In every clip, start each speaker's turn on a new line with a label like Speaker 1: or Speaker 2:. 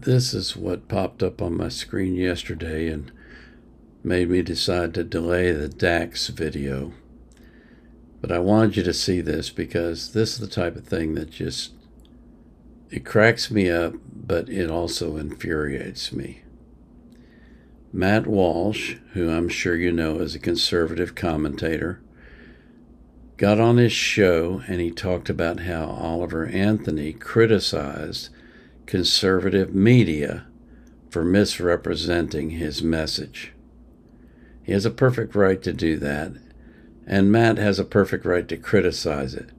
Speaker 1: This is what popped up on my screen yesterday and made me decide to delay the DAX video. But I wanted you to see this because this is the type of thing that it cracks me up, but it also infuriates me. Matt Walsh, who I'm sure you know is a conservative commentator, got on his show and he talked about how Oliver Anthony criticized conservative media for misrepresenting his message. He has a perfect right to do that, and Matt has a perfect right to criticize it.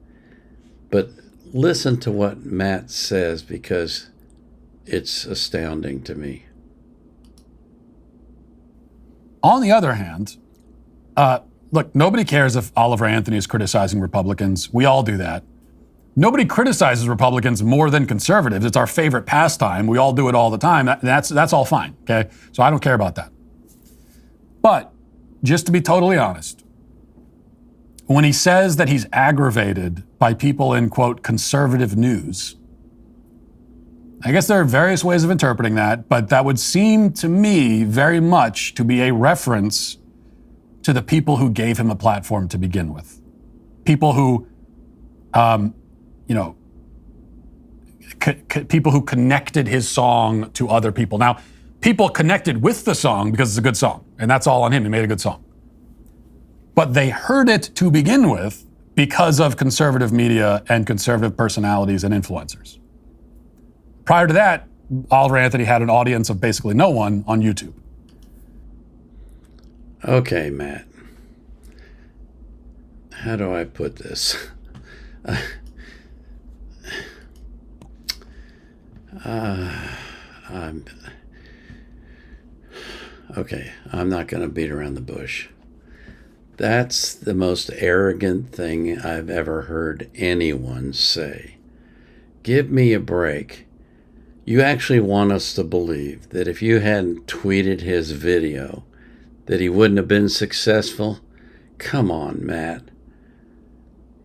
Speaker 1: But listen to what Matt says because it's astounding to me.
Speaker 2: On the other hand, look, nobody cares if Oliver Anthony is criticizing Republicans. We all do that. Nobody criticizes Republicans more than conservatives. It's our favorite pastime. We all do it all the time. That's all fine, okay? So I don't care about that. But just to be totally honest, when he says that he's aggravated by people in, quote, conservative news, I guess there are various ways of interpreting that, but that would seem to me very much to be a reference to the people who gave him a platform to begin with. People who, people who connected his song to other people. Now, people connected with the song because it's a good song, and that's all on him. He made a good song. But they heard it to begin with because of conservative media and conservative personalities and influencers. Prior to that, Oliver Anthony had an audience of basically no one on YouTube.
Speaker 1: Okay, Matt. How do I put this? I'm not going to beat around the bush. That's the most arrogant thing I've ever heard anyone say. Give me a break. You actually want us to believe that if you hadn't tweeted his video, that he wouldn't have been successful? Come on, Matt.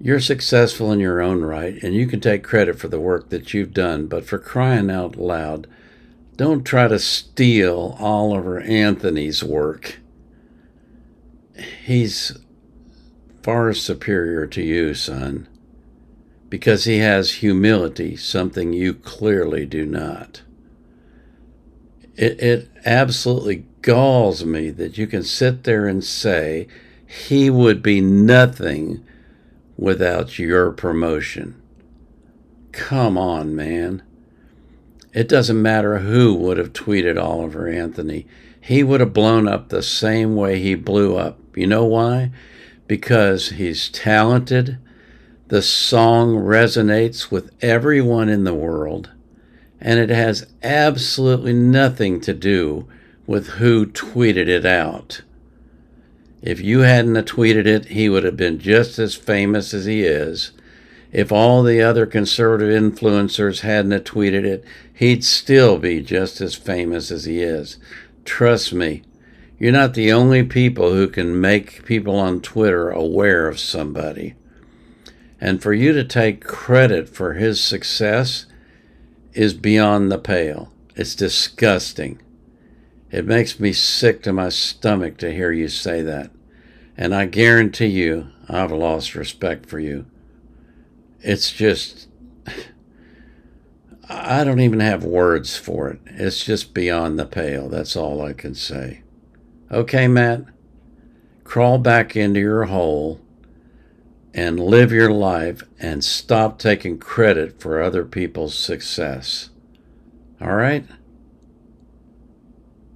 Speaker 1: You're successful in your own right, and you can take credit for the work that you've done, but for crying out loud, don't try to steal Oliver Anthony's work. He's far superior to you, son, because he has humility, something you clearly do not. It absolutely galls me that you can sit there and say he would be nothing without your promotion. Come on, man. It doesn't matter who would have tweeted Oliver Anthony. He would have blown up the same way he blew up. You know why? Because he's talented. The song resonates with everyone in the world, and it has absolutely nothing to do with who tweeted it out. If you hadn't tweeted it, he would have been just as famous as he is. If all the other conservative influencers hadn't tweeted it, he'd still be just as famous as he is. Trust me, you're not the only people who can make people on Twitter aware of somebody. And for you to take credit for his success is beyond the pale. It's disgusting. It makes me sick to my stomach to hear you say that. And I guarantee you, I've lost respect for you. It's just, I don't even have words for it. It's just beyond the pale. That's all I can say. Okay, Matt? Crawl back into your hole and live your life and stop taking credit for other people's success. All right?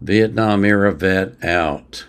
Speaker 1: Vietnam era vet out.